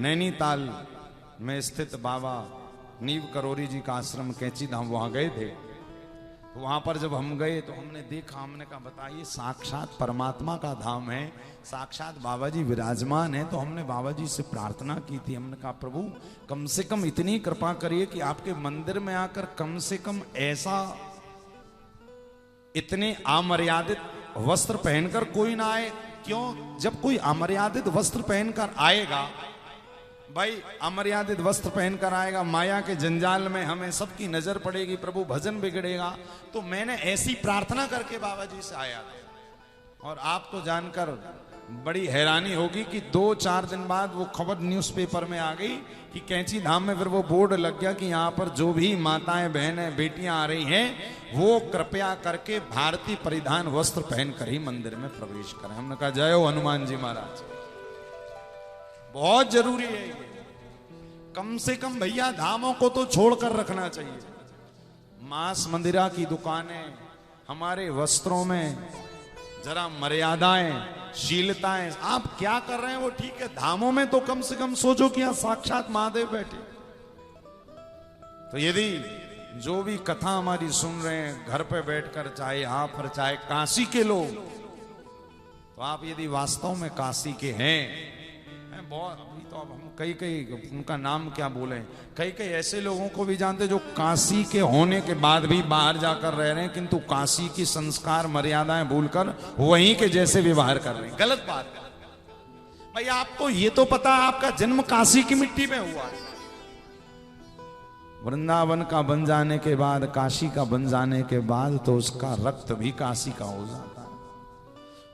नैनीताल में स्थित बाबा नीव करोरी जी का आश्रम कैंची धाम, वहां गए थे। तो वहां पर जब हम गए तो हमने देखा, हमने कहा बताइए साक्षात परमात्मा का धाम है, साक्षात बाबा जी विराजमान है। तो हमने बाबा जी से प्रार्थना की थी, हमने कहा प्रभु कम से कम इतनी कृपा करिए कि आपके मंदिर में आकर कम से कम ऐसा इतने अमर्यादित वस्त्र पहनकर कोई ना आए। क्यों? जब कोई अमर्यादित वस्त्र पहनकर आएगा, भाई अमर्यादित वस्त्र पहनकर आएगा, माया के जंजाल में हमें सबकी नजर पड़ेगी, प्रभु भजन बिगड़ेगा। तो मैंने ऐसी प्रार्थना करके बाबा जी से आया था। और आपको जानकर बड़ी हैरानी होगी कि 2-4 दिन बाद वो खबर न्यूज़पेपर में आ गई कि कैंची धाम में फिर वो बोर्ड लग गया कि यहाँ पर जो भी माताएं बहनें बेटियां आ रही हैं वो कृपया करके भारतीय परिधान वस्त्र पहनकर ही मंदिर में प्रवेश करें। हमने कहा जय हो हनुमान जी महाराज। बहुत जरूरी है ये, कम से कम भैया धामों को तो छोड़कर रखना चाहिए। मांस मंदिरा की दुकानें, हमारे वस्त्रों में जरा मर्यादाएं, शीलताएं, आप क्या कर रहे हैं वो ठीक है, धामों में तो कम से कम सोचो कि यहां साक्षात महादेव बैठे। तो यदि जो भी कथा हमारी सुन रहे हैं घर पे बैठकर, चाहे यहां पर चाहे काशी के लोग, तो आप यदि वास्तव में काशी के हैं, बहुत अभी तो अब हम कई उनका नाम क्या बोले, कई ऐसे लोगों को भी जानते जो काशी के होने के बाद भी बाहर जाकर रह रहे हैं, किंतु काशी की संस्कार मर्यादाएं भूलकर वहीं के जैसे व्यवहार कर रहे हैं। गलत बात है भाई। आपको ये तो पता है आपका जन्म काशी की मिट्टी में हुआ है। वृंदावन का बन जाने के बाद, काशी का बन जाने के बाद तो उसका रक्त भी काशी का हो जाता है।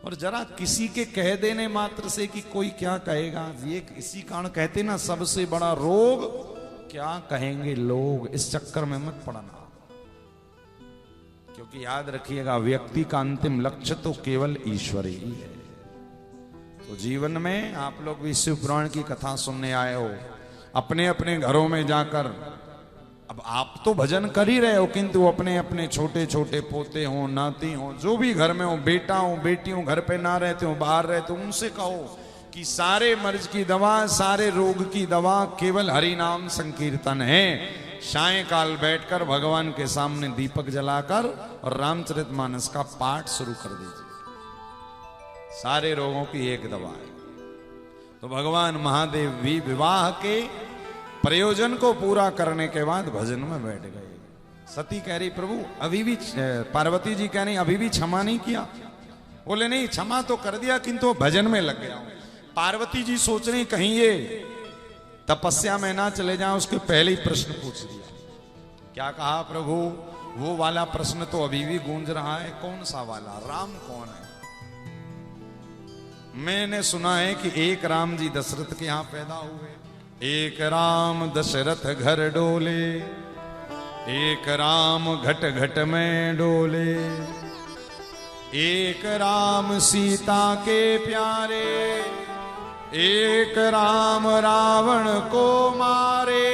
और जरा किसी के कह देने मात्र से कि कोई क्या कहेगा, ये इसी कारण कहते ना सबसे बड़ा रोग क्या कहेंगे लोग, इस चक्कर में मत पड़ना। क्योंकि याद रखिएगा व्यक्ति का अंतिम लक्ष्य तो केवल ईश्वर ही है। तो जीवन में आप लोग भी शिव पुराण की कथा सुनने आए हो, अपने अपने घरों में जाकर, अब आप तो भजन कर ही रहे हो, किंतु अपने अपने छोटे छोटे पोते हो, नाती हो, जो भी घर में हो, बेटा हो, बेटी हो, घर पे ना रहते हो, बाहर रहते हो, उनसे कहो कि सारे मर्ज की दवा, सारे रोग की दवा केवल हरि नाम संकीर्तन है। सायंकाल बैठकर भगवान के सामने दीपक जलाकर और रामचरितमानस का पाठ शुरू कर दीजिए, सारे रोगों की एक दवा है। तो भगवान महादेव भी विवाह के प्रयोजन को पूरा करने के बाद भजन में बैठ गए। सती कह रही प्रभु अभी भी, पार्वती जी कह रही अभी भी क्षमा नहीं किया। बोले नहीं क्षमा तो कर दिया किंतु भजन में लग गया हूं। पार्वती जी सोच रही कहीं ये तपस्या में ना चले जाए, उसके पहले ही प्रश्न पूछ दिया। क्या कहा प्रभु? वो वाला प्रश्न तो अभी भी गूंज रहा है, कौन सा वाला? राम कौन है? मैंने सुना है कि एक राम जी दशरथ के यहां पैदा हुए, एक राम दशरथ घर डोले, एक राम घट घट में डोले, एक राम सीता के प्यारे, एक राम रावण को मारे।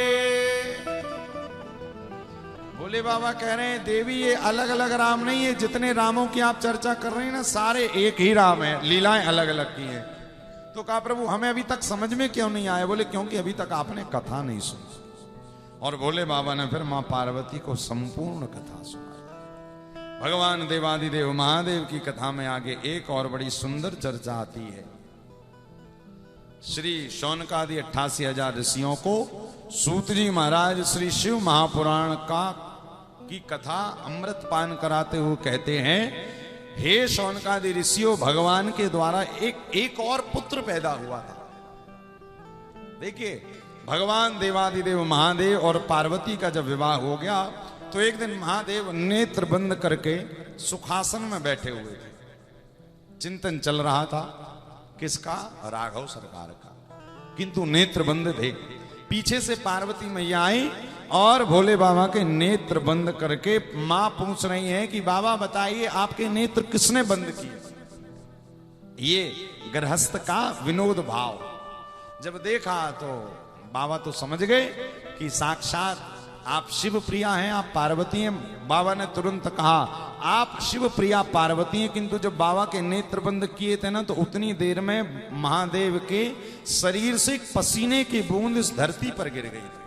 भोले बाबा कह रहे हैं देवी ये अलग अलग राम नहीं है, जितने रामों की आप चर्चा कर रहे हैं ना सारे एक ही राम है, लीलाएं अलग अलग की हैं। तो कहा प्रभु हमें अभी तक समझ में क्यों नहीं आया? बोले क्योंकि अभी तक आपने कथा नहीं सुनी। और भोले बाबा ने फिर मां पार्वती को संपूर्ण कथा सुनाई। भगवान देवादिदेव महादेव की कथा में आगे एक और बड़ी सुंदर चर्चा आती है। श्री शौनकादि 88,000 ऋषियों को सूत जी महाराज श्री शिव महापुराण की कथा अमृत पान कराते हुए कहते हैं, हे शौनकादि ऋषियों, भगवान के द्वारा एक और पुत्र पैदा हुआ था। देखिए भगवान देवादिदेव महादेव और पार्वती का जब विवाह हो गया तो एक दिन महादेव नेत्र बंद करके सुखासन में बैठे हुए थे। चिंतन चल रहा था किसका? राघव सरकार का, किंतु नेत्र बंद थे। पीछे से पार्वती मैया आई और भोले बाबा के नेत्र बंद करके मां पूछ रही है कि बाबा बताइए आपके नेत्र किसने बंद किए? ये गृहस्थ का विनोद भाव जब देखा तो बाबा तो समझ गए कि साक्षात आप शिव प्रिया हैं, आप पार्वती हैं। बाबा ने तुरंत कहा आप शिव प्रिया पार्वती हैं, किंतु जब बाबा के नेत्र बंद किए थे ना तो उतनी देर में महादेव के शरीर से पसीने की बूंद इस धरती पर गिर गई थी।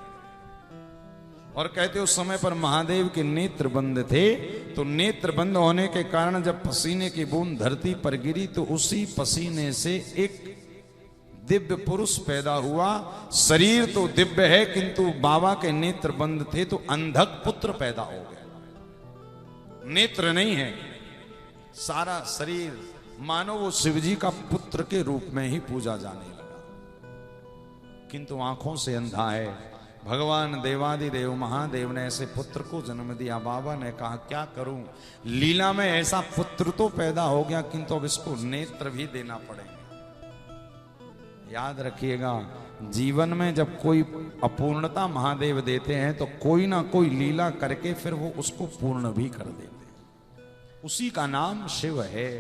और कहते उस समय पर महादेव के नेत्र बंद थे, तो नेत्र बंद होने के कारण जब पसीने की बूंद धरती पर गिरी तो उसी पसीने से एक दिव्य पुरुष पैदा हुआ। शरीर तो दिव्य है, किंतु बाबा के नेत्र बंद थे तो अंधक पुत्र पैदा हो गया। नेत्र नहीं है, सारा शरीर मानो वो शिवजी का पुत्र के रूप में ही पूजा जाने लगा, किंतु आंखों से अंधा है। भगवान देवादिदेव महादेव ने ऐसे पुत्र को जन्म दिया। बाबा ने कहा क्या करूं, लीला में ऐसा पुत्र तो पैदा हो गया, किंतु अब इसको नेत्र भी देना पड़ेगा। याद रखिएगा, जीवन में जब कोई अपूर्णता महादेव देते हैं तो कोई ना कोई लीला करके फिर वो उसको पूर्ण भी कर देते हैं। उसी का नाम शिव है।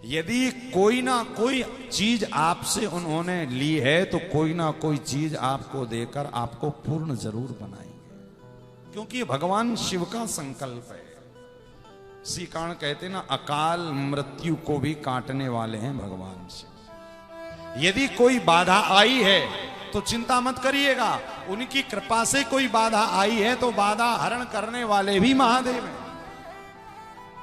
यदि कोई ना कोई चीज आपसे उन्होंने ली है तो कोई ना कोई चीज आपको देकर आपको पूर्ण जरूर बनाएंगे, क्योंकि भगवान शिव का संकल्प है। इसी कारण कहते ना, अकाल मृत्यु को भी काटने वाले हैं भगवान शिव। यदि कोई बाधा आई है तो चिंता मत करिएगा, उनकी कृपा से कोई बाधा आई है तो बाधा हरण करने वाले भी महादेव हैं।